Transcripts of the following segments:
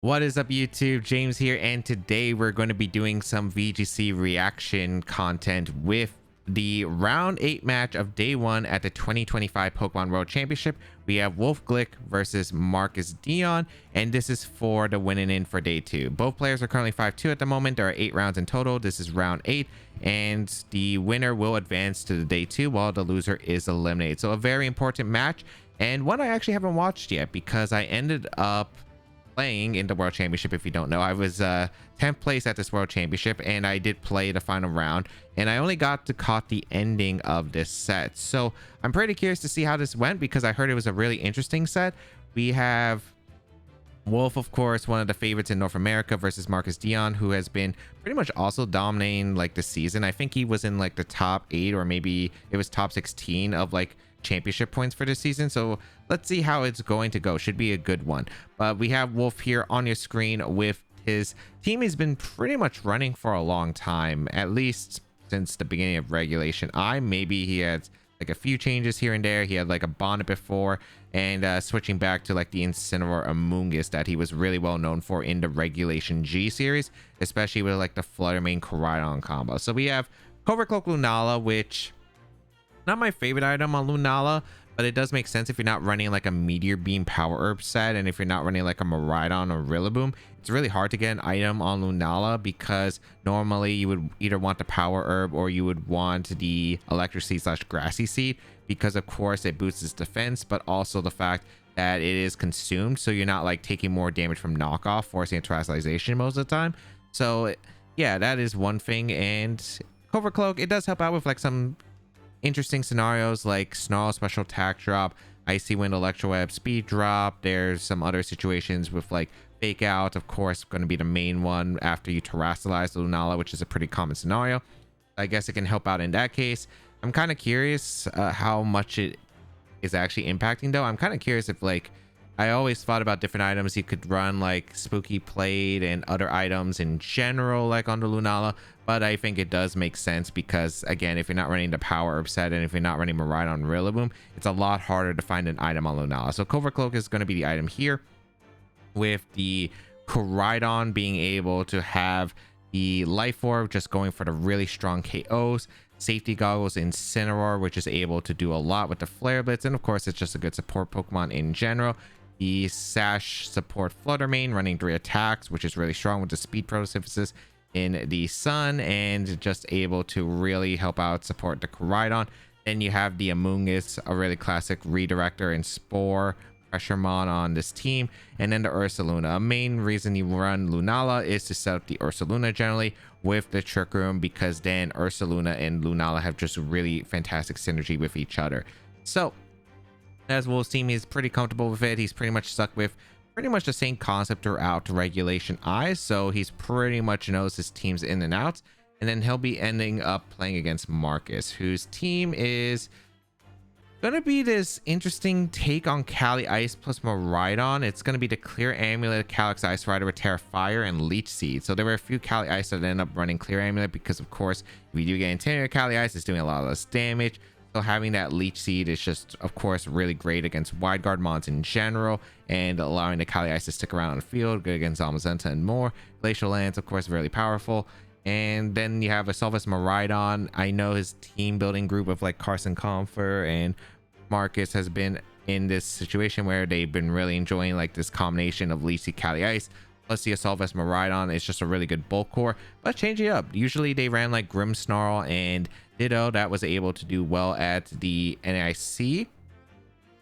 What is up, YouTube? James here, and today we're going to be doing some VGC reaction content with the round 8 match of day 1 at the 2025 Pokemon World Championship. We have Wolfe Glick versus Marcus Dion, and this is for the winning in for day 2. Both players are currently 5-2 at the moment. There are 8 rounds in total. This is round 8, and the winner will advance to the day 2 while the loser is eliminated. So a very important match, and one I actually haven't watched yet because I ended up playing in the World Championship. If you don't know, I was 10th place at this World Championship, and I did play the final round, and I only got to caught the ending of this set. So I'm pretty curious to see how this went because I heard it was a really interesting set. We have Wolf, of course, one of the favorites in North America, versus Marcus Dion, who has been pretty much also dominating like the season. I think he was in like the top 8, or maybe it was top 16 of like championship points for this season. So let's see how it's going to go. Should be a good one. But we have Wolf here on your screen with his team. He's been pretty much running for a long time, at least since the beginning of regulation maybe he had like a few changes here and there. He had like a bonnet before, and switching back to like the Incineroar Amoonguss that he was really well known for in the regulation G series, especially with like the Flutter Mane Koraidon combo. So we have Covert Cloak Lunala, which not my favorite item on Lunala, but it does make sense if you're not running like a Meteor Beam Power Herb set, and if you're not running like a Miraidon or Rillaboom. It's really hard to get an item on Lunala because normally you would either want the Power Herb or you would want the Electric Seed / Grassy Seed, because of course it boosts its defense, but also the fact that it is consumed, so you're not like taking more damage from knockoff, forcing a terrestrialization most of the time. So yeah, that is one thing. And Covert Cloak, it does help out with like some interesting scenarios like Snarl special attack drop, Icy Wind Electro Web speed drop. There's some other situations with like Fake Out, of course, going to be the main one after you terrestrialize the Lunala, which is a pretty common scenario. I guess it can help out in that case. I'm kind of curious how much it is actually impacting though. I'm kind of curious if like, I always thought about different items you could run like Spooky Plate and other items in general like on the Lunala, but I think it does make sense because again, if you're not running the Power Herb set and if you're not running Miraidon Rillaboom, it's a lot harder to find an item on Lunala. So Covert Cloak is going to be the item here, with the Koraidon being able to have the Life Orb just going for the really strong KOs. Safety Goggles Incineroar, which is able to do a lot with the Flare Blitz, and of course it's just a good support Pokemon in general. The Sash support Flutter Mane running 3 attacks, which is really strong with the speed photosynthesis in the sun, and just able to really help out support the Koraidon. Then you have the Amoonguss, a really classic redirector and Spore Pressure Mon on this team, and then the Ursaluna. A main reason you run Lunala is to set up the Ursaluna generally with the Trick Room, because then Ursaluna and Lunala have just really fantastic synergy with each other. So as Wolf's team is pretty comfortable with it. He's pretty much stuck with pretty much the same concept throughout regulation I, so he's pretty much knows his team's in and out. And then he'll be ending up playing against Marcus, whose team is gonna be this interesting take on Cali Ice plus Miraidon. It's gonna be the Clear Amulet, Calyx Ice Rider with Terra Fire, and Leech Seed. So there were a few Cali Ice that ended up running Clear Amulet because of course if you do get Interior Cali Ice, it's doing a lot less damage. So having that Leech Seed is just, of course, really great against Wide Guard mons in general, and allowing the Cali Ice to stick around on the field, good against Zamazenta and more. Glacial Lance, of course, really powerful. And then you have a Solvus Miraidon. I know his team building group of like Carson Comfer and Marcus has been in this situation where they've been really enjoying like this combination of Leech Seed, Cali Ice, plus the Solvus Miraidon. It's just a really good bulk core, but change it up. Usually they ran like Grimmsnarl and Ditto that was able to do well at the NIC,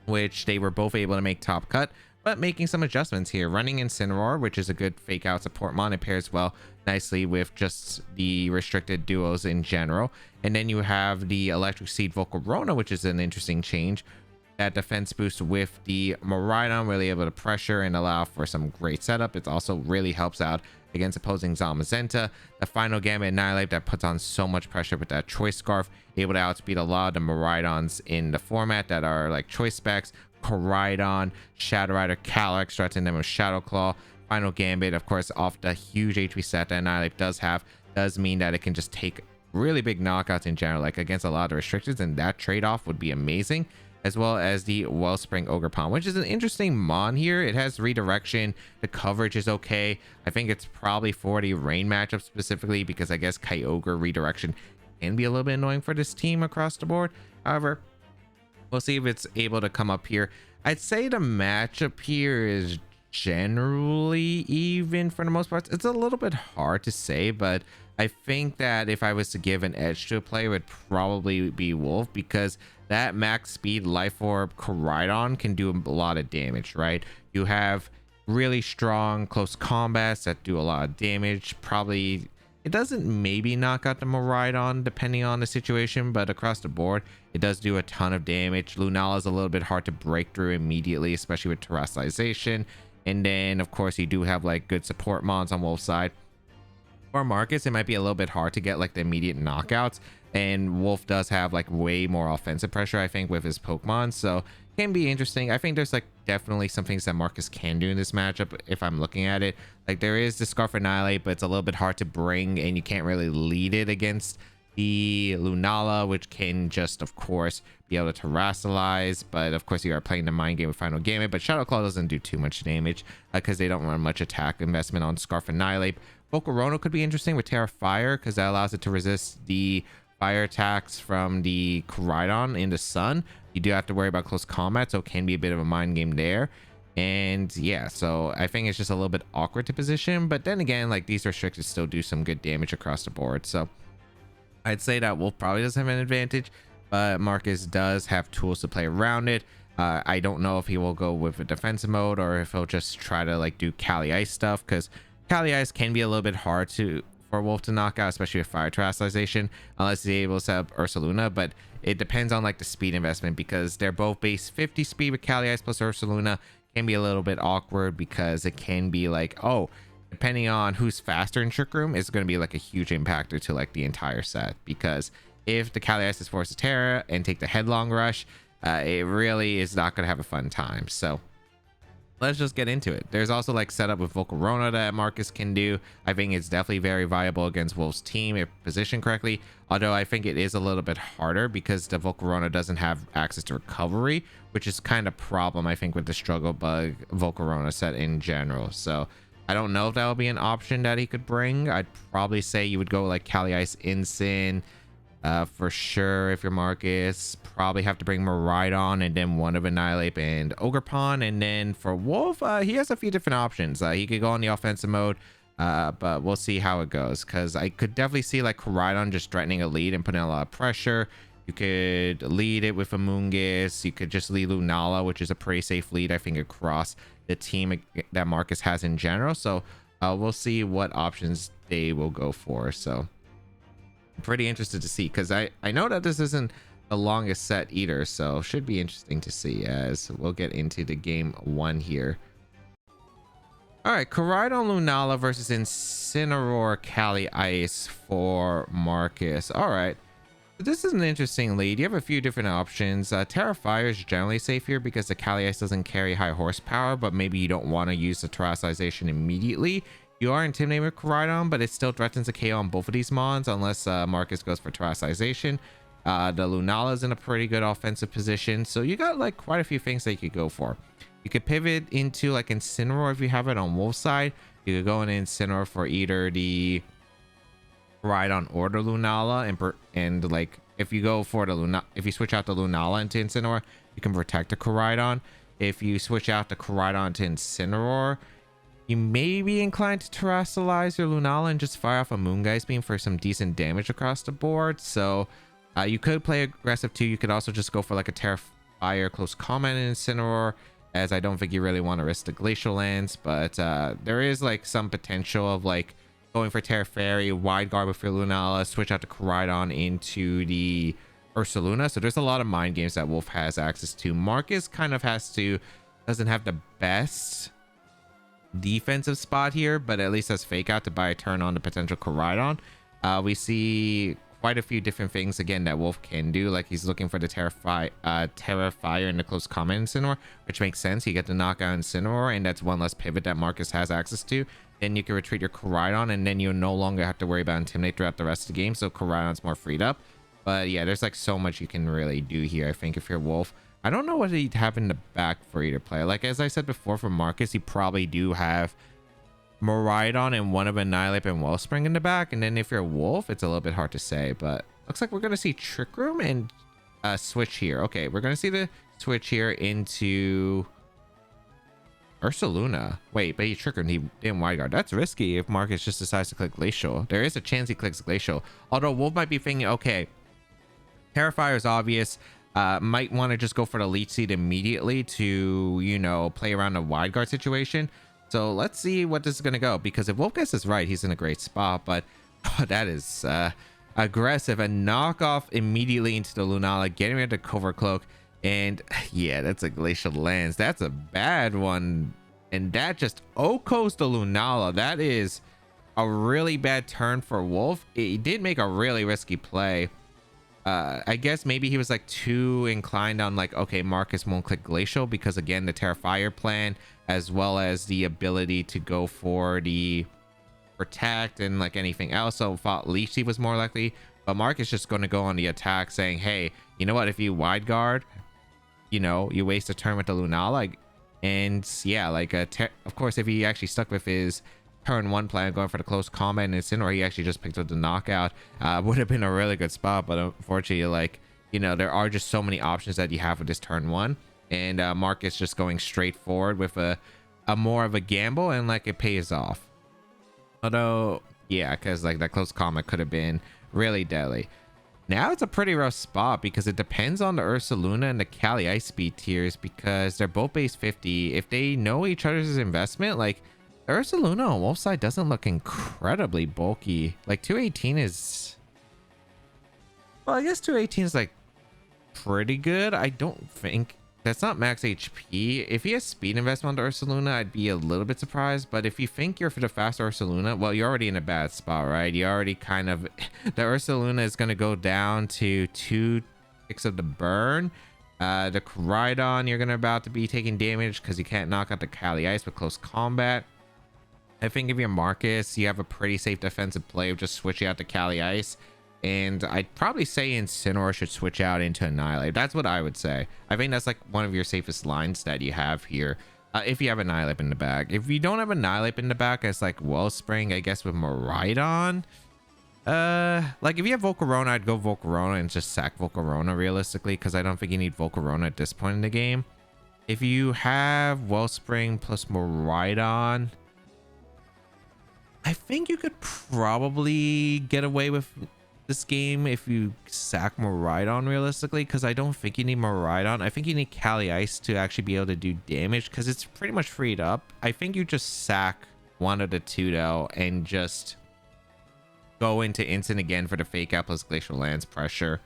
which they were both able to make top cut, but making some adjustments here. Running Incineroar, which is a good Fake Out support mon. It pairs well nicely with just the restricted duos in general. And then you have the Electric Seed Volcarona, which is an interesting change. That defense boost with the Miraidon, really able to pressure and allow for some great setup. It also really helps out against opposing Zamazenta. The final Gambit Annihilate that puts on so much pressure with that Choice Scarf, able to outspeed a lot of the Miraidons in the format that are like choice specs. Koraidon, Shadow Rider, Calyx, threatening them with Shadow Claw. Final Gambit, of course, off the huge HP set that Annihilate does have, does mean that it can just take really big knockouts in general, like against a lot of restrictions, and that trade-off would be amazing. as well as the Wellspring Ogerpon, which is an interesting mon here. It has redirection. The coverage is okay. I think it's probably for the rain matchup specifically, because I guess Kyogre redirection can be a little bit annoying for this team across the board. However, we'll see if it's able to come up here. I'd say the matchup here is generally even for the most part. It's a little bit hard to say, but I think that if I was to give an edge to a player, it would probably be Wolf, because that max speed Life Orb Koraidon can do a lot of damage, right? You have really strong close combats that do a lot of damage. Probably it doesn't maybe knock out the Miraidon depending on the situation, but across the board it does do a ton of damage. Lunala is a little bit hard to break through immediately, especially with terrestrialization. And then of course you do have like good support mons on Wolf's side. For Marcus, it might be a little bit hard to get like the immediate knockouts, and Wolf does have like way more offensive pressure, I think, with his Pokemon, so can be interesting. I think there's like definitely some things that Marcus can do in this matchup if I'm looking at it. Like there is the Scarf Annihilate, but it's a little bit hard to bring, and you can't really lead it against the Lunala, which can just of course be able to terrestrialize. But of course you are playing the mind game with Final Gamut, but Shadow Claw doesn't do too much damage because they don't run much attack investment on Scarf Annihilate. Volcarona could be interesting with Terra Fire, because that allows it to resist the fire attacks from the Koraidon in the sun. You do have to worry about close combat, so it can be a bit of a mind game there. And yeah, so I think it's just a little bit awkward to position, but then again, like these restricted still do some good damage across the board. So I'd say that Wolf probably does have an advantage, but Marcus does have tools to play around it. I don't know if he will go with a defensive mode or if he'll just try to like do Cali Ice stuff, because Cali Ice can be a little bit hard for Wolf to knock out, especially with fire terrestrialization, unless he's able to set up Ursaluna. But it depends on like the speed investment, because they're both base 50 speed with Cali Ice plus Ursaluna. Can be a little bit awkward, because it can be like, oh, depending on who's faster in Trick Room, it's going to be like a huge impactor to like the entire set. Because if the Cali Ice is forced to Terra and take the Headlong Rush, it really is not going to have a fun time. So let's just get into it. There's also like setup with Volcarona that Marcus can do. I think it's definitely very viable against Wolf's team if positioned correctly, although I think it is a little bit harder because the Volcarona doesn't have access to recovery, which is kind of a problem I think with the Struggle Bug Volcarona set in general. So I don't know if that will be an option that he could bring. I'd probably say you would go like Cali Ice Incin for sure. If you're Marcus, probably have to bring Miraidon and then one of Annihilate and Ogerpon. And then for Wolf, he has a few different options. He could go on the offensive mode, but we'll see how it goes, because I could definitely see like Koraidon just threatening a lead and putting a lot of pressure. You could lead it with Amoonguss. You could just lead Lunala, which is a pretty safe lead I think across the team that Marcus has in general. So we'll see what options they will go for. So pretty interested to see, because I know that this isn't the longest set either, so should be interesting to see as we'll get into the game one here. All right, Koraidon Lunala versus Incineroar Cali Ice for Marcus. All right, this is an interesting lead. You have a few different options. Terra Fire is generally safe here because the Cali Ice doesn't carry high horsepower, but maybe you don't want to use the terrestrialization immediately. You are intimidating with Koraidon, but it still threatens a KO on both of these mons unless Marcus goes for terrestrialization. The Lunala is in a pretty good offensive position, so you got like quite a few things that you could go for. You could pivot into like Incineroar if you have it on Wolf's side. You could go in Incineroar for either the Koraidon or the Lunala, and like if you go for the if you switch out the Lunala into Incineroar, you can protect the Koraidon. If you switch out the Koraidon to Incineroar, you may be inclined to terrestrialize your Lunala and just fire off a Moongeist Beam for some decent damage across the board. So you could play aggressive too. You could also just go for like a Terra Fire close combat in Incineroar, as I don't think you really want to risk the Glacial Lance. But there is like some potential of like going for Terra Fairy, Wide Guard with your Lunala, switch out the Koraidon into the Ursaluna. So there's a lot of mind games that Wolf has access to. Marcus kind of doesn't have the best defensive spot here, but at least has Fake Out to buy a turn on the potential Koraidon. We see quite a few different things again that Wolf can do, like he's looking for the Terra Fire in the close combat Incineroar, which makes sense. You get the knockout Incineroar, and that's one less pivot that Marcus has access to. Then you can retreat your Koraidon, and then you no longer have to worry about Intimidate throughout the rest of the game, so Koraidon's more freed up. But yeah, there's like so much you can really do here I think if you're Wolf. I don't know what he'd have in the back for you to play. Like, as I said before, for Marcus, he probably do have Miraidon and one of Annihilate and Wellspring in the back. And then if you're Wolf, it's a little bit hard to say. But looks like we're going to see Trick Room and switch here. Okay, we're going to see the switch here into Ursaluna. Wait, but he Trick Room, he didn't Wide Guard. That's risky if Marcus just decides to click Glacial. There is a chance he clicks Glacial. Although Wolf might be thinking, okay, Terrifier is obvious. Might want to just go for the Leech Seed immediately to, you know, play around a Wide Guard situation. So let's see what this is going to go, because if Wolf gets this right, he's in a great spot. But that is aggressive. A knockoff immediately into the Lunala, getting rid of the Cover Cloak. And yeah, that's a Glacial Lance. That's a bad one. And that just Okos the Lunala. That is a really bad turn for Wolf. He did make a really risky play. I guess maybe he was like too inclined on like, okay, Marcus won't click Glacial because again, the Terrifier plan, as well as the ability to go for the Protect and like anything else. So thought Leech Seed was more likely, but Marcus just going to go on the attack saying, hey, you know what, if you Wide Guard, you know, you waste a turn with the Lunala. And yeah, like of course, if he actually stuck with his turn one plan going for the close combat and it's in, or he actually just picked up the knockout, would have been a really good spot. But unfortunately, like, you know, there are just so many options that you have with this turn one, and Marcus just going straight forward with a more of a gamble, and like it pays off. Although yeah, because like that close combat could have been really deadly. Now it's a pretty rough spot because it depends on the Ursaluna and the Kali Ice Speed tiers, because they're both base 50. If they know each other's investment, like Ursaluna on Wolf's side doesn't look incredibly bulky. Like 218 is, well, I guess 218 is like pretty good. I don't think that's not max HP. If he has speed investment on the Ursaluna, I'd be a little bit surprised. But if you think you're for the fast Ursaluna, well, you're already in a bad spot, right? You already kind of, the Ursaluna is going to go down to 2 ticks of the burn. The Koraidon, you're going to about to be taking damage because you can't knock out the Kali Ice with close combat. I think if you're Marcus, you have a pretty safe defensive play of just switching out to Kali Ice. And I'd probably say Incineroar should switch out into Annihilate. That's what I would say. I think that's like one of your safest lines that you have here. If you have Annihilate in the back. If you don't have Annihilate in the back, it's like Wellspring, I guess, with Miraidon. Like if you have Volcarona, I'd go Volcarona and just sack Volcarona realistically, because I don't think you need Volcarona at this point in the game. If you have Wellspring plus Miraidon, I think you could probably get away with this game if you sack Miraidon realistically, because I don't think you need Miraidon. I think you need Kali Ice to actually be able to do damage, because it's pretty much freed up. I think you just sack one of the two though and just go into instant again for the fake out plus Glacial Lance pressure.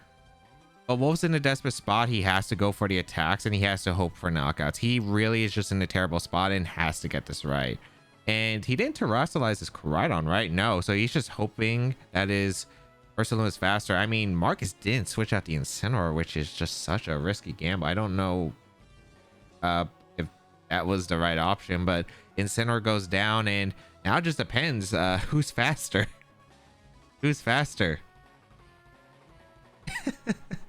But Wolf's in a desperate spot. He has to go for the attacks and he has to hope for knockouts. He really is just in a terrible spot and has to get this right. And he didn't terrestrialize his Koraidon, right? No, so he's just hoping that his Ursaluna is faster. I mean, Marcus didn't switch out the Incineroar, which is just such a risky gamble. I don't know if that was the right option, but Incineroar goes down, and now it just depends who's faster. Who's faster?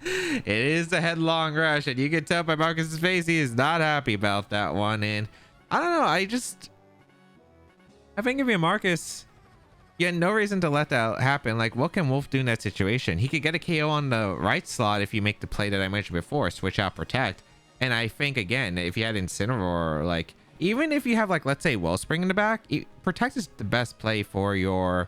It is the headlong rush, and you can tell by Marcus's face he is not happy about that one. And I don't know, I think if you're Marcus, you had no reason to let that happen. Like, what can Wolf do in that situation? He could get a KO on the right slot if you make the play that I mentioned before, switch out Protect. And I think, again, if you had Incineroar, like, even if you have, like, let's say Wellspring in the back, Protect is the best play for your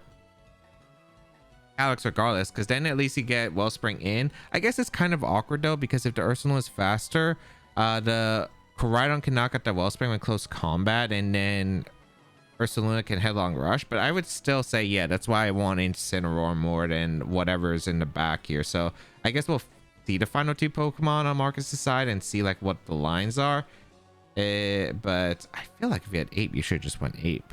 Alex regardless, because then at least you get Wellspring in. I guess it's kind of awkward, though, because if the Ursaluna is faster, the Koraidon can knock out the Wellspring with close combat, and then Ursaluna can headlong rush. But I would still say, yeah, that's why I want Incineroar more than whatever is in the back here. So I guess we'll see the final two Pokemon on Marcus's side and see like what the lines are. But I feel like if you had Ape, you should just went Ape.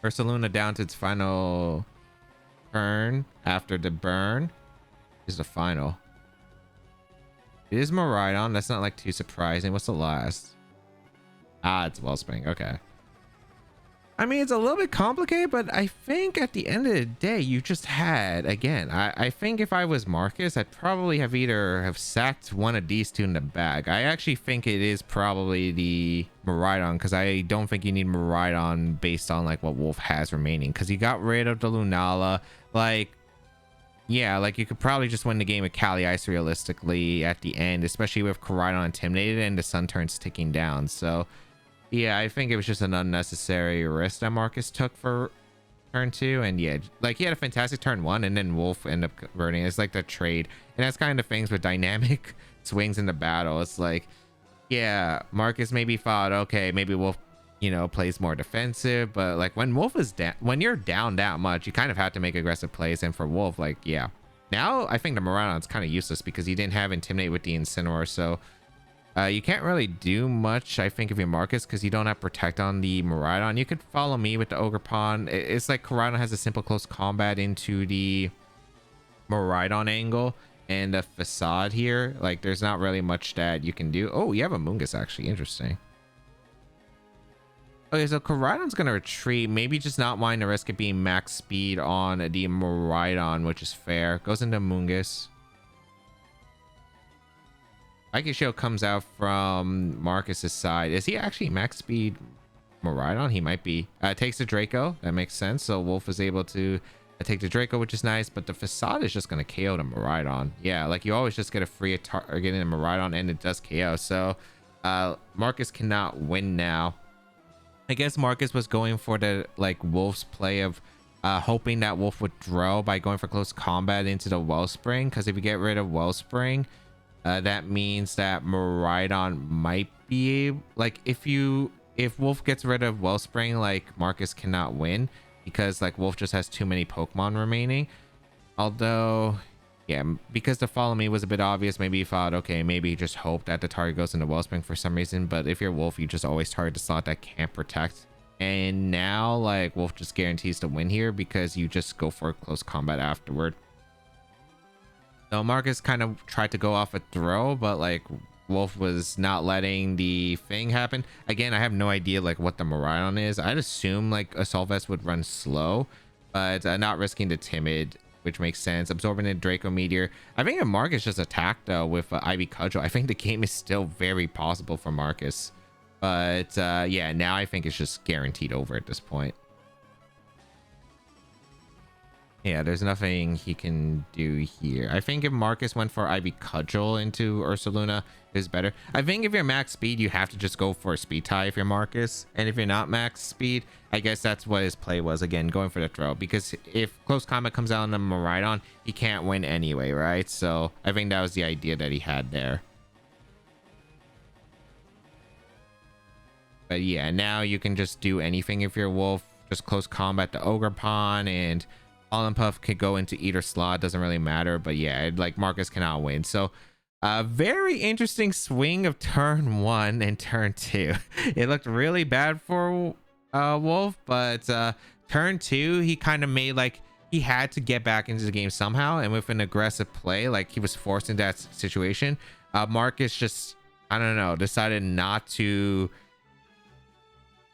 Ursaluna down to its final turn after the burn is the final. It is Miraidon. That's not like too surprising. What's the last? Ah, it's Wellspring. Okay. I mean, it's a little bit complicated, but I think at the end of the day, you just had, again, I think if I was Marcus, I'd probably have either have sacked one of these two in the bag. I actually think it is probably the Miraidon, because I don't think you need Miraidon based on like what Wolfe has remaining, because you got rid of the Lunala. Like, yeah, like you could probably just win the game with Kali Ice realistically at the end, especially with Koraidon intimidated and the sun turns ticking down. So yeah, I think it was just an unnecessary risk that Marcus took for turn 2. And yeah, like he had a fantastic turn 1 and then Wolfe ended up converting. It's like the trade, and that's kind of things with dynamic swings in the battle. It's like, yeah, Marcus maybe thought, okay, maybe Wolfe, you know, plays more defensive, but like when Wolfe is down, when you're down that much, you kind of have to make aggressive plays. And for Wolfe, like, yeah, now I think the Miraidon's kind of useless because he didn't have Intimidate with the Incineroar, so you can't really do much, I think, if you're Marcus, because you don't have Protect on the Miraidon. You could follow me with the Ogre Pawn. It's like Koraidon has a simple close combat into the Miraidon angle and a Facade here. Like, there's not really much that you can do. Oh, you have a Mungus, actually. Interesting. Okay, so Koraidon's going to retreat. Maybe just not wanting to risk it being max speed on the Miraidon, which is fair. Goes into Mungus. Aikisho comes out from Marcus's side. Is he actually max speed Miraidon? He might be. Takes the Draco. That makes sense. So Wolfe is able to take the Draco, which is nice. But the Facade is just going to KO the Miraidon. Yeah, like you always just get a free target in a Miraidon, and it does KO. So Marcus cannot win now. I guess Marcus was going for the like Wolfe's play of hoping that Wolfe would draw by going for close combat into the Wellspring. Because if you get rid of Wellspring, that means that Miraidon might be able, like, if Wolfe gets rid of Wellspring, like Marcus cannot win because like Wolfe just has too many Pokemon remaining. Although, yeah, because the follow me was a bit obvious, maybe you thought, okay, maybe you just hope that the target goes into Wellspring for some reason. But if you're Wolfe, you just always target the slot that can't protect. And now like Wolfe just guarantees to win here because you just go for close combat afterward. So Marcus kind of tried to go off a throw, but like Wolfe was not letting the thing happen. Again, I have no idea like what the Miraidon is. I'd assume like Assault Vest would run slow, but not risking the Timid, which makes sense. Absorbing the Draco Meteor. I think if Marcus just attacked though with Ivy Cudgel, I think the game is still very possible for Marcus. But yeah, now I think it's just guaranteed over at this point. Yeah, there's nothing he can do here. I think if Marcus went for Ivy Cudgel into Ursaluna is better. I think if you're max speed, you have to just go for a speed tie if you're Marcus. And if you're not max speed, I guess that's what his play was. Again, going for the throw. Because if close combat comes out on the Miraidon, he can't win anyway, right? So I think that was the idea that he had there. But yeah, now you can just do anything if you're Wolfe. Just close combat the Ogre Pawn, and Pollen Puff could go into either slot, doesn't really matter. But yeah, like Marcus cannot win. So a very interesting swing of turn 1 and turn 2. It looked really bad for Wolfe, but turn 2 he kind of made like he had to get back into the game somehow, and with an aggressive play, like he was forced into that situation. Marcus just, I don't know, decided not to.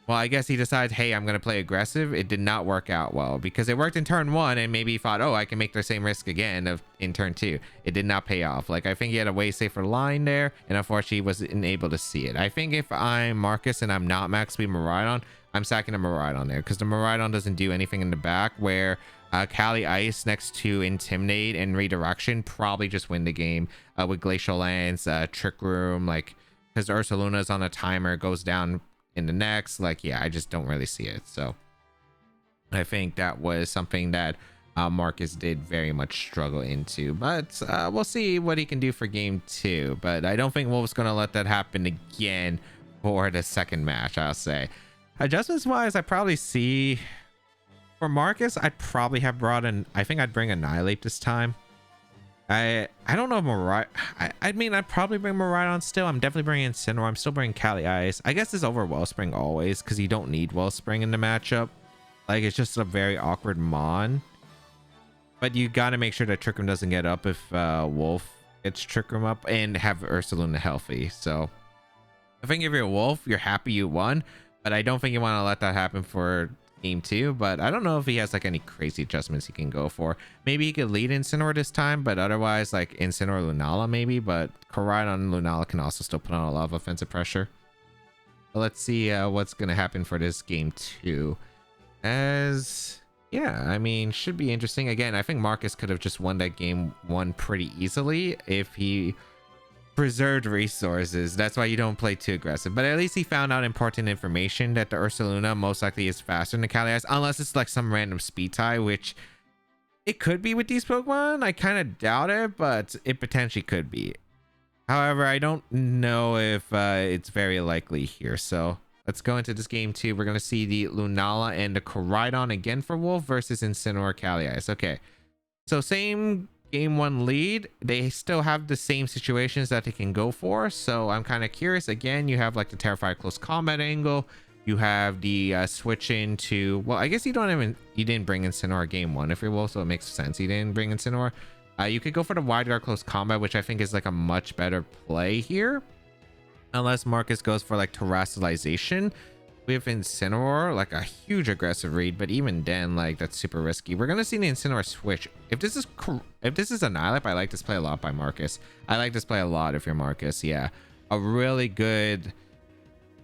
Well, I guess he decides, hey, I'm going to play aggressive. It did not work out well because it worked in turn 1, and maybe he thought, oh, I can make the same risk again in turn 2. It did not pay off. Like, I think he had a way safer line there, and unfortunately, he wasn't able to see it. I think if I'm Marcus and I'm not max speed Miraidon, I'm sacking a Miraidon there because the Miraidon doesn't do anything in the back, where Kali Ice next to Intimidate and Redirection probably just win the game with Glacial Lance, Trick Room, like, because Ursaluna's on a timer, it goes down in the next. Like, yeah, I just don't really see it. So I think that was something that Marcus did very much struggle into, but we'll see what he can do for game 2. But I don't think Wolfe's gonna let that happen again for the second match. I'll say adjustments wise, I probably see for Marcus, I'd probably have brought in, I think I'd bring Annihilate this time. I don't know if I mean, I'd probably bring Miraidon still. I'm definitely bringing Incineroar. I'm still bringing Kali Ice. I guess it's over Wellspring always because you don't need Wellspring in the matchup. Like, it's just a very awkward Mon. But you got to make sure that Trick Room doesn't get up if Wolfe gets Trick Room up, and have Ursaluna healthy. So I think if you're Wolfe, you're happy you won. but I don't think you want to let that happen for game 2. But I don't know if he has like any crazy adjustments he can go for. Maybe he could lead Incineroar this time, but otherwise like Incineroar Lunala maybe. But Koraidon Lunala can also still put on a lot of offensive pressure. But let's see what's going to happen for this game 2. As yeah, I mean, should be interesting. Again, I think Marcus could have just won that game 1 pretty easily if he preserved resources. That's why you don't play too aggressive, but at least he found out important information that the Ursaluna most likely is faster than the Kalias, unless it's like some random speed tie, which it could be with these Pokemon. I kind of doubt it, but it potentially could be. However, I don't know if it's very likely here. So let's go into this game 2. We're going to see the Lunala and the Koraidon again for Wolf versus Incineroar Kalias. Okay, so same game 1 lead. They still have the same situations that they can go for, so I'm kind of curious. Again, you have like the Terrifier close combat angle, you have the switch into, well, I guess you didn't bring Incineroar game 1 if you're Wolf, so it makes sense you didn't bring Incineroar. You could go for the wide guard close combat, which I think is like a much better play here, unless Marcus goes for like Terastallization with Incineroar, like a huge aggressive read. But even then, like, that's super risky. We're gonna see the Incineroar switch. If this is Annihilape, I like this play a lot by Marcus. I like this play a lot if you're Marcus. Yeah, a really good.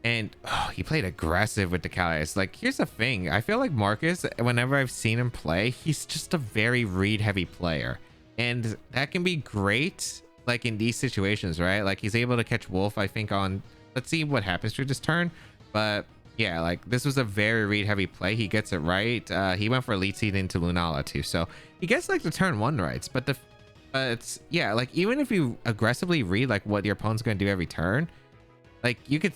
And oh, he played aggressive with the Kalias. Like, here's the thing, I feel like Marcus, whenever I've seen him play, he's just a very read heavy player, and that can be great like in these situations, right? Like, he's able to catch Wolf, I think, on, let's see what happens through this turn. But yeah, like, this was a very read heavy play. He gets it right. He went for Elite Seed into Lunala too, so he gets like the turn 1 rights. But it's yeah, like, even if you aggressively read like what your opponent's going to do every turn, like, you could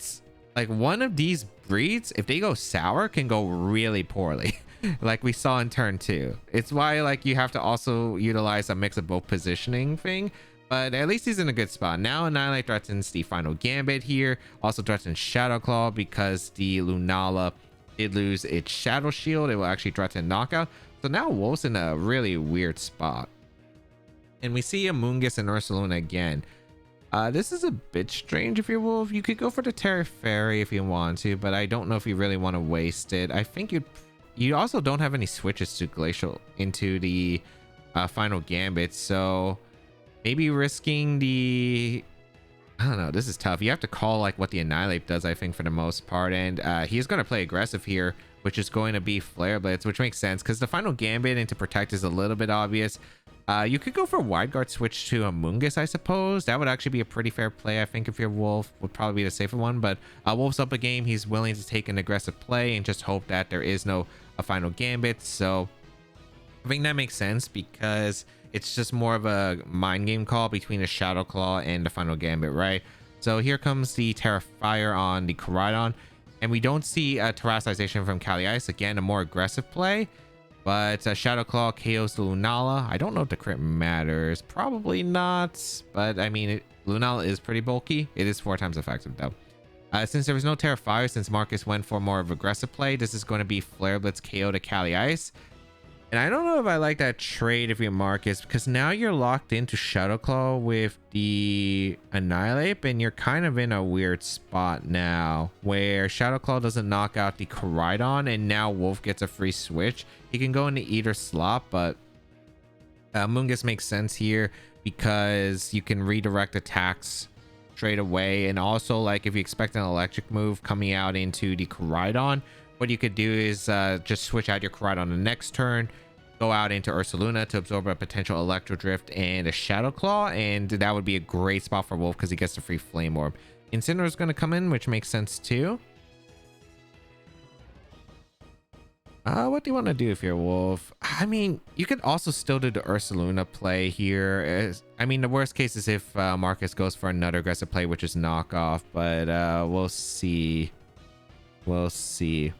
like, one of these breeds, if they go sour, can go really poorly. Like we saw in turn 2. It's why like you have to also utilize a mix of both positioning thing. But at least he's in a good spot. Now Annihilate threatens the final Gambit here. Also threatens Shadow Claw because the Lunala did lose its Shadow Shield. It will actually threaten Knockout. So now Wolf's in a really weird spot. And we see Amoonguss and Ursaluna again. This is a bit strange if you're Wolf. You could go for the Terra Fairy if you want to, but I don't know if you really want to waste it. I think you also don't have any switches to Glacial into the final Gambit. So maybe risking the, I don't know, this is tough. You have to call like what the Annihilate does, I think, for the most part. And he's going to play aggressive here, which is going to be Flare Blitz, which makes sense because the final Gambit into Protect is a little bit obvious. You could go for Wide Guard switch to Amoonguss, I suppose. That would actually be a pretty fair play, I think, if you're Wolf. Would probably be the safer one. But Wolf's up a game. He's willing to take an aggressive play and just hope that there is no final Gambit. So I think that makes sense because it's just more of a mind game call between a Shadow Claw and the final Gambit, right? So here comes the Terrifier on the Koraidon, and we don't see a Terastallization from Kalias. Again, a more aggressive play, but Shadow Claw KOs the Lunala. I don't know if the crit matters. Probably not, but I mean, Lunala is pretty bulky. It is 4 times effective though. Since there was no Terrifier, since Marcus went for more of aggressive play, this is going to be Flare Blitz KO to Kalias. And I don't know if I like that trade if you're Marcus, because now you're locked into Shadow Claw with the Annihilate, and you're kind of in a weird spot now where Shadow Claw doesn't knock out the Koraidon, and now Wolf gets a free switch. He can go into either slot, but Amoonguss makes sense here because you can redirect attacks straight away. And also, like, if you expect an electric move coming out into the Koraidon, what you could do is just switch out your Koraidon the next turn, go out into Ursaluna to absorb a potential Electro Drift and a Shadow Claw, and that would be a great spot for Wolf because he gets the free Flame Orb. Incineroar is going to come in, which makes sense too. What do you want to do if you're Wolf? I mean, you could also still do the Ursaluna play here. I mean, the worst case is if Marcus goes for another aggressive play, which is knockoff, but we'll see. We'll see.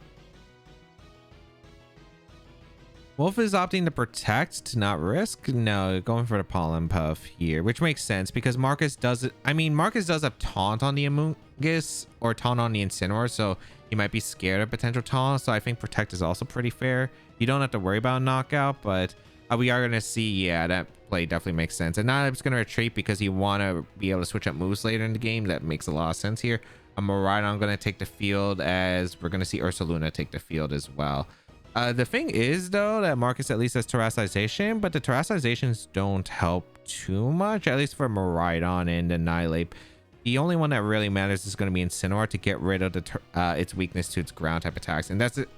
Wolf is opting to protect, to not risk. No, going for the Pollen Puff here, which makes sense because Marcus does it. I mean, Marcus does have taunt on the Amoonguss or taunt on the Incineroar, so he might be scared of potential taunt. So I think protect is also pretty fair. You don't have to worry about knockout, but we are going to see, yeah, that play definitely makes sense. And now it's going to retreat because you want to be able to switch up moves later in the game. That makes a lot of sense here. A Miraidon going to take the field, as we're going to see Ursaluna take the field as well. The thing is, though, that Marcus at least has Terastization, but the Terrastizations don't help too much, at least for Miraidon and Annihilate. The only one that really matters is going to be Incineroar to get rid of its weakness to its ground type attacks. And that's it.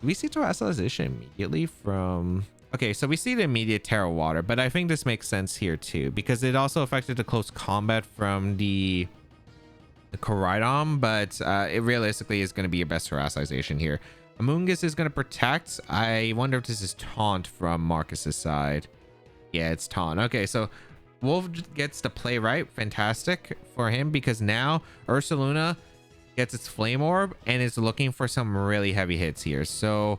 We see Terastization immediately from... Okay, so we see the immediate Terra Water, but I think this makes sense here too, because it also affected the close combat from the Koraidon, but it realistically is going to be your best Terastization here. Amoonguss is going to protect. I wonder if this is taunt from Marcus's side. Yeah, it's taunt. Okay, so Wolf gets to play right. Fantastic for him, because now Ursaluna gets its Flame Orb and is looking for some really heavy hits here. So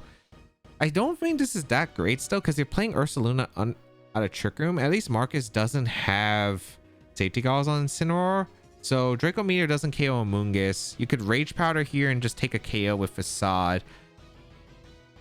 I don't think this is that great still, because you're playing Ursaluna out of Trick Room. At least Marcus doesn't have Safety Goggles on Incineroar. So Draco Meteor doesn't KO Amoonguss. You could Rage Powder here and just take a KO with Facade.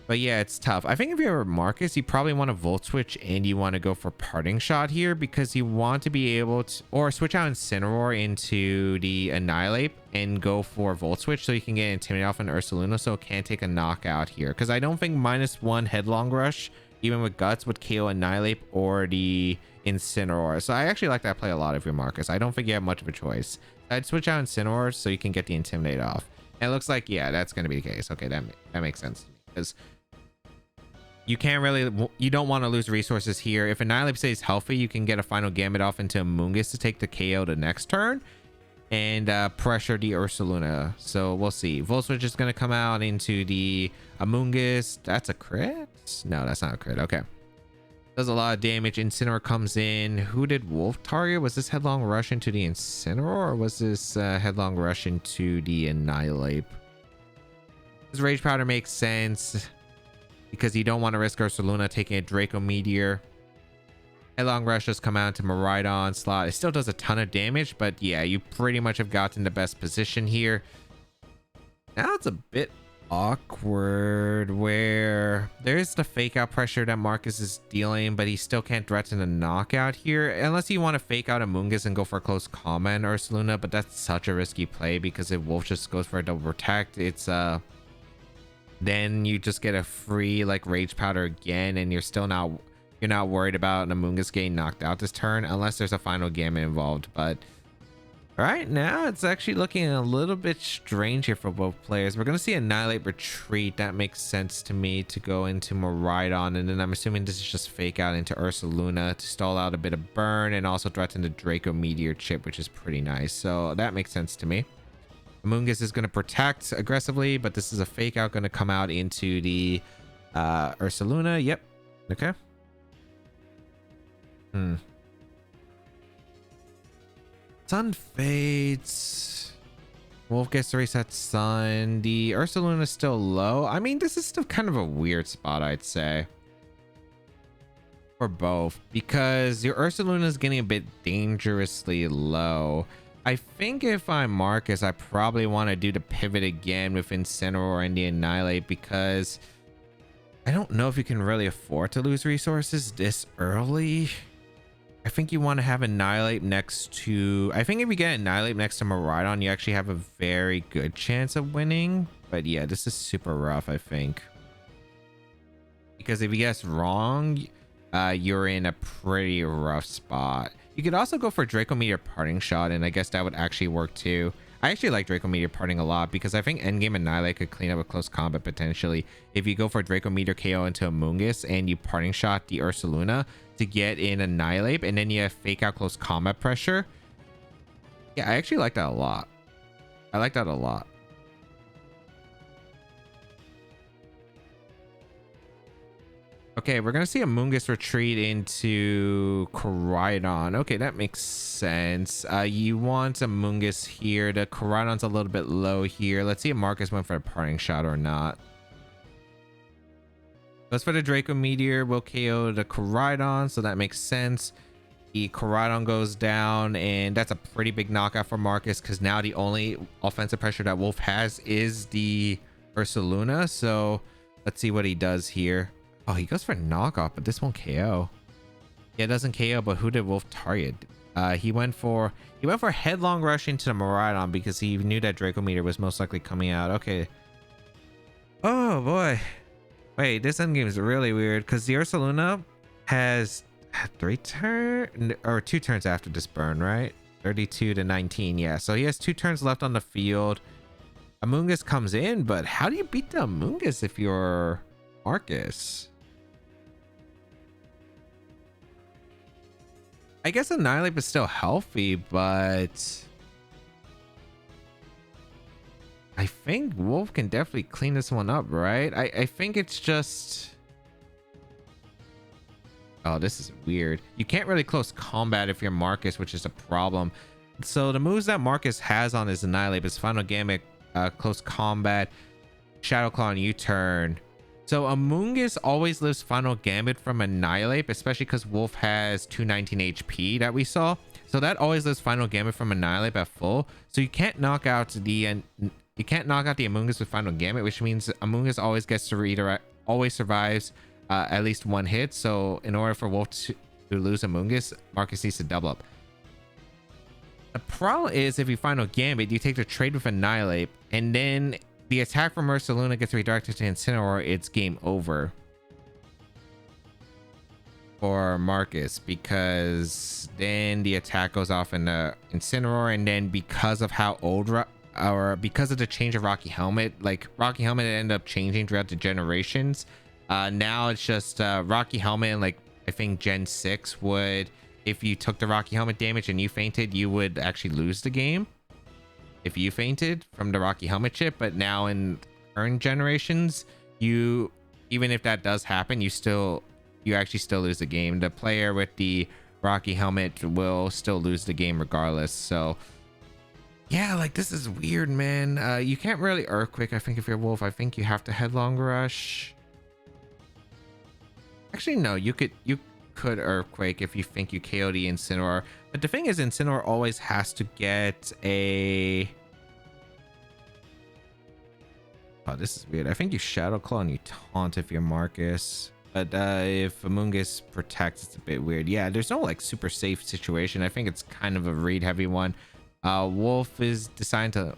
But yeah, it's tough. I think if you're Marcus, you probably want to Volt Switch and you want to go for Parting Shot here, because you want to be able to, or switch out Incineroar into the Annihilate and go for Volt Switch so you can get Intimidate off an Ursaluna so it can't take a knockout here. Because I don't think -1 Headlong Rush, even with Guts, would KO Annihilate or the Incineroar. So I actually like that play a lot if you're Marcus. I don't think you have much of a choice. I'd switch out Incineroar so you can get the Intimidate off. And it looks like, yeah, that's going to be the case. Okay, that makes sense. Because you can't really, you don't want to lose resources here. If Annihilate stays healthy, you can get a final Gambit off into Amoonguss to take the KO the next turn and pressure the Ursaluna. So we'll see. Volt Switch is going to come out into the Amoonguss. That's a crit? No, that's not a crit. Okay. Does a lot of damage. Incineroar comes in. Who did Wolf target? Was this Headlong Rush into the Incineroar, or was this Headlong Rush into the Annihilate? This Rage Powder makes sense, because you don't want to risk Ursaluna taking a Draco Meteor. Headlong Rush has come out to Miraidon slot. It still does a ton of damage, but yeah, you pretty much have gotten the best position here. Now it's a bit awkward where there's the fake out pressure that Marcus is dealing, but he still can't threaten a knockout here, unless you want to fake out Amoonguss and go for close combat and Ursaluna, but that's such a risky play, because if Wolf just goes for a double protect, it's then you just get a free like Rage Powder again, and you're not worried about an Amoonguss getting knocked out this turn unless there's a final Gambit involved. But right now it's actually looking a little bit strange here for both players. We're going to see Annihilate retreat. That makes sense to me, to go into Miraidon, and then I'm assuming this is just fake out into Ursaluna to stall out a bit of burn and also threaten the Draco Meteor chip, which is pretty nice. So that makes sense to me. Amoonguss is going to protect aggressively, but this is a fake out going to come out into the Ursaluna. Yep. Okay. Sun fades. Wolf gets to reset Sun. The Ursaluna is still low. I mean, this is still kind of a weird spot, I'd say, for both, because your Ursaluna is getting a bit dangerously low. I think if I'm Marcus, I probably want to do the pivot again with Incineroar and the Annihilate, because I don't know if you can really afford to lose resources this early. I think you want to have Annihilate next to... I think if you get Annihilate next to Miraidon, you actually have a very good chance of winning. But yeah, this is super rough, I think. Because if you guess wrong, you're in a pretty rough spot. You could also go for Draco Meteor Parting Shot, and I guess that would actually work too. I actually like Draco Meteor Parting a lot, because I think Endgame Annihilate could clean up a close combat potentially. If you go for Draco Meteor KO into Amoonguss and you Parting Shot the Ursaluna to get in Annihilate, and then you have fake out close combat pressure. Yeah, I actually like that a lot. I like that a lot. Okay, we're gonna see Amoonguss retreat into Koraidon. Okay, that makes sense. You want Amoonguss here. The Koraidon's a little bit low here. Let's see if Marcus went for a Parting Shot or not. Goes for the Draco Meteor. Will KO the Koraidon, so that makes sense. The Koraidon goes down, and that's a pretty big knockout for Marcus, because now the only offensive pressure that Wolf has is the Ursaluna. So let's see what he does here. Oh, he goes for knockoff, but this won't KO. Yeah, it doesn't KO, but who did Wolf target? He went for headlong rush into the Miraidon because he knew that Draco Meteor was most likely coming out. Okay. Oh boy. Wait, this endgame is really weird because the Ursaluna has 2 turns after this burn, right? 32 to 19. Yeah, so he has 2 turns left on the field. Amoonguss comes in, but how do you beat the Amoonguss if you're Marcus? I guess Annihilate is still healthy, but I think Wolf can definitely clean this one up, right? I think it's just... Oh, this is weird. You can't really close combat if you're Marcus, which is a problem. So the moves that Marcus has on his Annihilate is Final Gambit, close combat, Shadow Claw, and U-turn. So Amoonguss always lives Final Gambit from Annihilate, especially because Wolf has 219 HP that we saw. So that always lives Final Gambit from Annihilate at full. So you can't knock out the Amoonguss with Final Gambit, which means Amoonguss always gets to redirect, always survives at least 1 hit. So in order for Wolf to lose Amoonguss, Marcus needs to double up. The problem is if you Final Gambit, you take the trade with Annihilate, and then the attack from Ursaluna gets redirected to Incineroar. It's game over for Marcus because then the attack goes off in the Incineroar, and then because of how old because of the change of Rocky Helmet, like Rocky Helmet ended up changing throughout the generations. Now it's just Rocky Helmet, and like I think Gen 6 would, if you took the Rocky Helmet damage and you fainted, you would actually lose the game if you fainted from the Rocky Helmet chip. But now in current generations, you, even if that does happen, you actually still lose the game. The player with the Rocky Helmet will still lose the game regardless. So yeah, like this is weird, man. You can't really Earthquake, I think, if you're Wolf. I think you have to Headlong Rush. Actually, no, you could Earthquake if you think you KO the Incineroar. But the thing is, Incineroar always has to get a... Oh, this is weird. I think you Shadow Claw and you Taunt if you're Marcus. But if Amoonguss protects, it's a bit weird. Yeah, there's no like super safe situation. I think it's kind of a read heavy one. Wolf is deciding to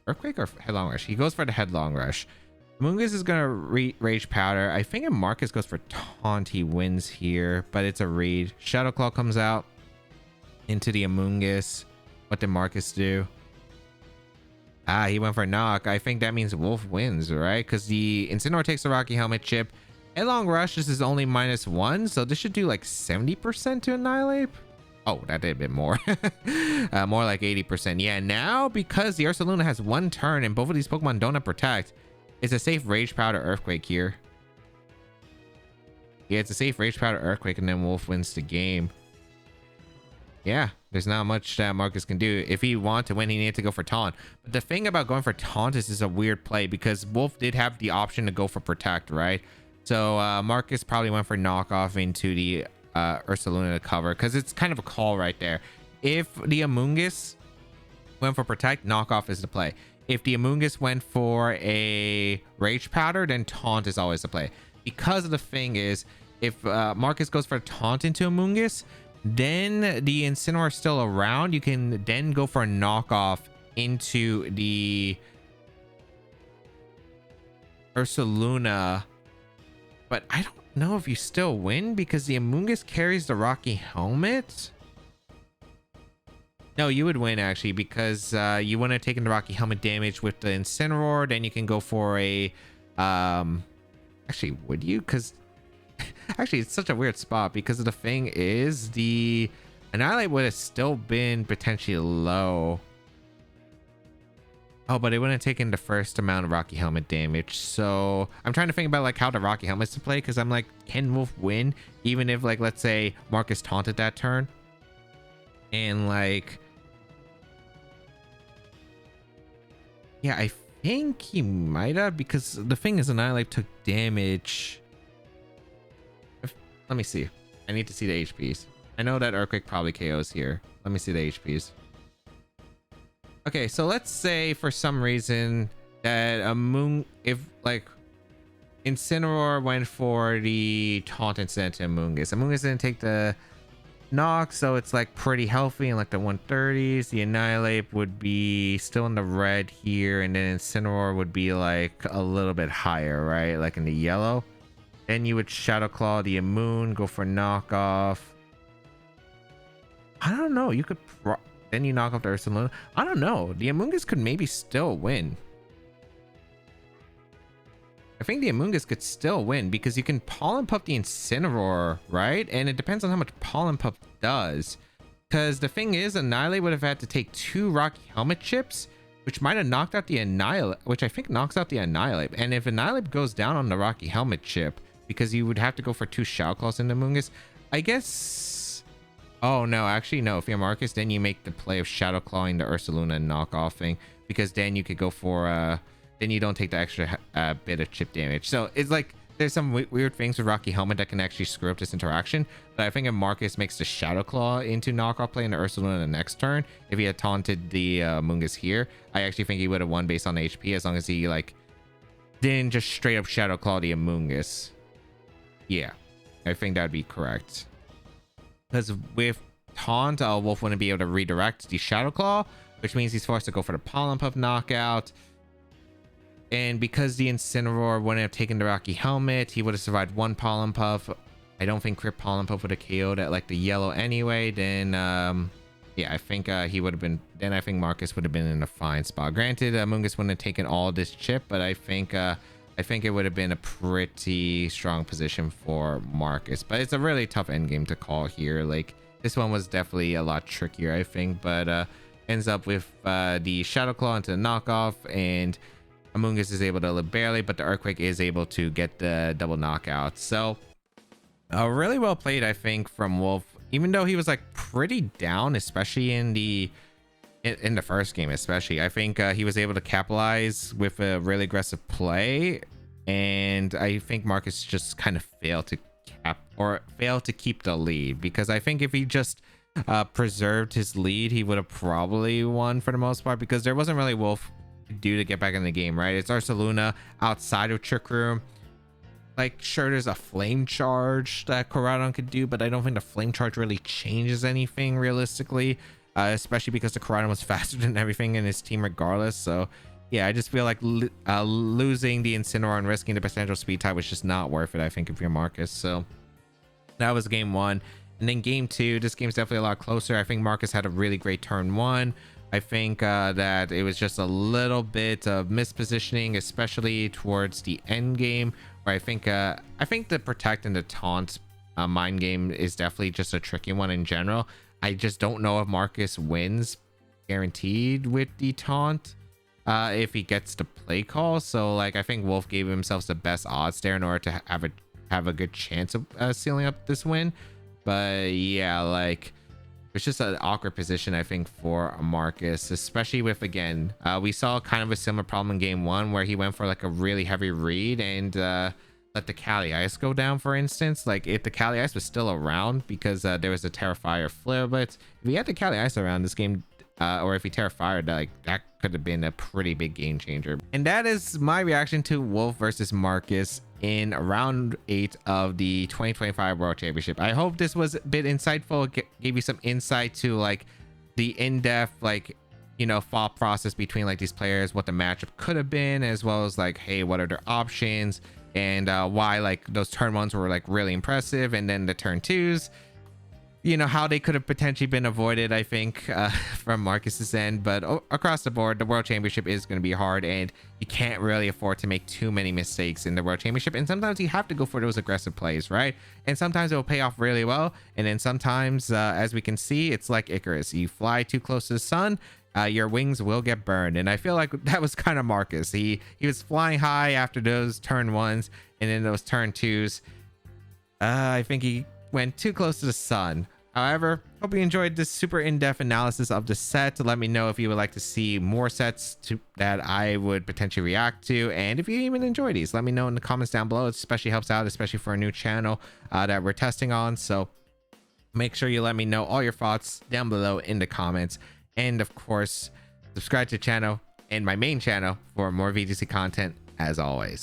Earthquake or Headlong Rush. He goes for the Headlong Rush. Amoonguss is gonna Rage Powder. I think if Marcus goes for Taunt, he wins here, but it's a read. Shadow Claw comes out into the Amoonguss. What did Marcus do? Ah, he went for Knock. I think that means Wolf wins, right? Because the Incineroar takes the Rocky Helmet chip. Headlong Rush, this is only -1, so this should do like 70% to Annihilate. Oh, that did a bit more. More like 80%. Yeah, now because the Ursaluna has 1 turn and both of these Pokemon don't have Protect, it's a safe Rage Powder Earthquake here. Yeah, it's a safe Rage Powder Earthquake, and then Wolf wins the game. Yeah, there's not much that Marcus can do. If he wanted to win, he needed to go for Taunt. But the thing about going for Taunt is a weird play because Wolf did have the option to go for Protect, right? So Marcus probably went for Knockoff into the Ursaluna to cover because it's kind of a call right there. If the Amoonguss went for Protect, Knockoff is the play. If the Amoonguss went for a Rage Powder, then Taunt is always the play. Because the thing is, if Marcus goes for a Taunt into Amoonguss, then the Incineroar is still around. You can then go for a Knockoff into the Ursaluna. But I don't know if you still win because the Amoonguss carries the Rocky Helmet. No, you would win actually because you wouldn't have taken the Rocky Helmet damage with the Incineroar. Then you can go for a actually, would you? Because actually it's such a weird spot because the thing is the Annihilate would have still been potentially low. Oh, but it wouldn't have taken the first amount of Rocky Helmet damage. So I'm trying to think about like how the Rocky Helmet's to play because I'm like, can Wolf win even if like let's say Marcus taunted that turn? And like, yeah, I think he might have because the thing is Annihilate took damage. Let me see. I need to see the HPs. I know that Earthquake probably KOs here. Let me see the HPs. Okay, so let's say for some reason that if like Incineroar went for the Taunt instead to Amoonguss. Amoonguss didn't take the Nox, so it's like pretty healthy in like the 130s. The Annihilate would be still in the red here, and then Incineroar would be like a little bit higher, right? Like in the yellow. Then you would Shadow Claw the Moon, go for knockoff. I don't know. You could then you knock off the Ursaluna. I don't know. The Amoonguss could maybe still win. I think the Amoonguss could still win because you can Pollen Puff the Incineroar, right? And it depends on how much Pollen Puff does. Because the thing is, Annihilate would have had to take 2 Rocky Helmet chips, which might have knocked out the Annihilate, which I think knocks out the Annihilate. And if Annihilate goes down on the Rocky Helmet chip, because you would have to go for 2 Shadow Claws in the Amoonguss, I guess... Oh, no, actually, no. If you're Marcus, then you make the play of Shadow Clawing the Ursaluna and knockoffing, because then you could go for... then you don't take the extra bit of chip damage. So it's like there's some weird things with Rocky Helmet that can actually screw up this interaction. But I think if Marcus makes the Shadow Claw into knockoff play in the Ursaluna the next turn, if he had taunted the Mungus here, I actually think he would have won based on HP as long as he like didn't just straight up Shadow Claw the Amoonguss. Yeah, I think that'd be correct. Because with taunt, Wolf wouldn't be able to redirect the Shadow Claw, which means he's forced to go for the Pollen Puff knockout. And because the Incineroar wouldn't have taken the Rocky Helmet, he would have survived 1 Pollen Puff. I don't think Crit Pollen Puff would have KO'd at like the yellow anyway. Then, yeah, I think he would have been. Then I think Marcus would have been in a fine spot. Granted, Mungus wouldn't have taken all this chip, but I think it would have been a pretty strong position for Marcus. But it's a really tough endgame to call here. Like this one was definitely a lot trickier, I think. But ends up with the Shadow Claw into the knockoff, and Amoonguss is able to live barely, but the Earthquake is able to get the double knockout. So really well played, I think, from Wolf, even though he was like pretty down, especially in the first game. Especially I think he was able to capitalize with a really aggressive play, and I think Marcus just kind of failed to keep the lead, because I think if he just preserved his lead, he would have probably won for the most part, because there wasn't really Wolf do to get back in the game, right? It's Ursaluna outside of Trick Room. Like, sure, there's a flame charge that Koraidon could do, but I don't think the flame charge really changes anything realistically, especially because the Koraidon was faster than everything in his team regardless. So yeah, I just feel like losing the Incineroar and risking the potential speed tie was just not worth it, I think, if you're Marcus. So that was game 1. And then game 2, this game's definitely a lot closer. I think Marcus had a really great turn 1. I think that it was just a little bit of mispositioning, especially towards the end game, where I think the protect and the taunt mind game is definitely just a tricky one in general. I just don't know if Marcus wins guaranteed with the taunt if he gets the play call. So like I think Wolf gave himself the best odds there in order to have a good chance of sealing up this win. But yeah, like it's just an awkward position, I think, for Marcus, especially with, again, we saw kind of a similar problem in game 1 where he went for like a really heavy read and let the Cali Ice go down, for instance. Like if the Cali Ice was still around, because there was a Terrafire Flare Blitz, if he had the Cali Ice around this game, or if he Terrafired, like that could have been a pretty big game changer. And that is my reaction to Wolf versus Marcus in round 8 of the 2025 World Championship. I hope this was a bit insightful, gave you some insight to like the in-depth, like, you know, thought process between like these players, what the matchup could have been, as well as like, hey, what are their options, and why like those turn 1s were like really impressive, and then the turn 2s, you know, how they could have potentially been avoided, I think, from Marcus's end. But across the board, the World Championship is going to be hard, and you can't really afford to make too many mistakes in the World Championship. And sometimes you have to go for those aggressive plays, right? And sometimes it will pay off really well. And then sometimes, as we can see, it's like Icarus. You fly too close to the sun, your wings will get burned. And I feel like that was kind of Marcus. He was flying high after those turn 1s, and then those turn 2s. I think he went too close to the sun. However, hope you enjoyed this super in-depth analysis of the set. Let me know if you would like to see more sets that I would potentially react to, and if you even enjoy these, let me know in the comments down below. It especially helps out, especially for a new channel that we're testing on. So make sure you let me know all your thoughts down below in the comments, and of course subscribe to the channel and my main channel for more VGC content as always.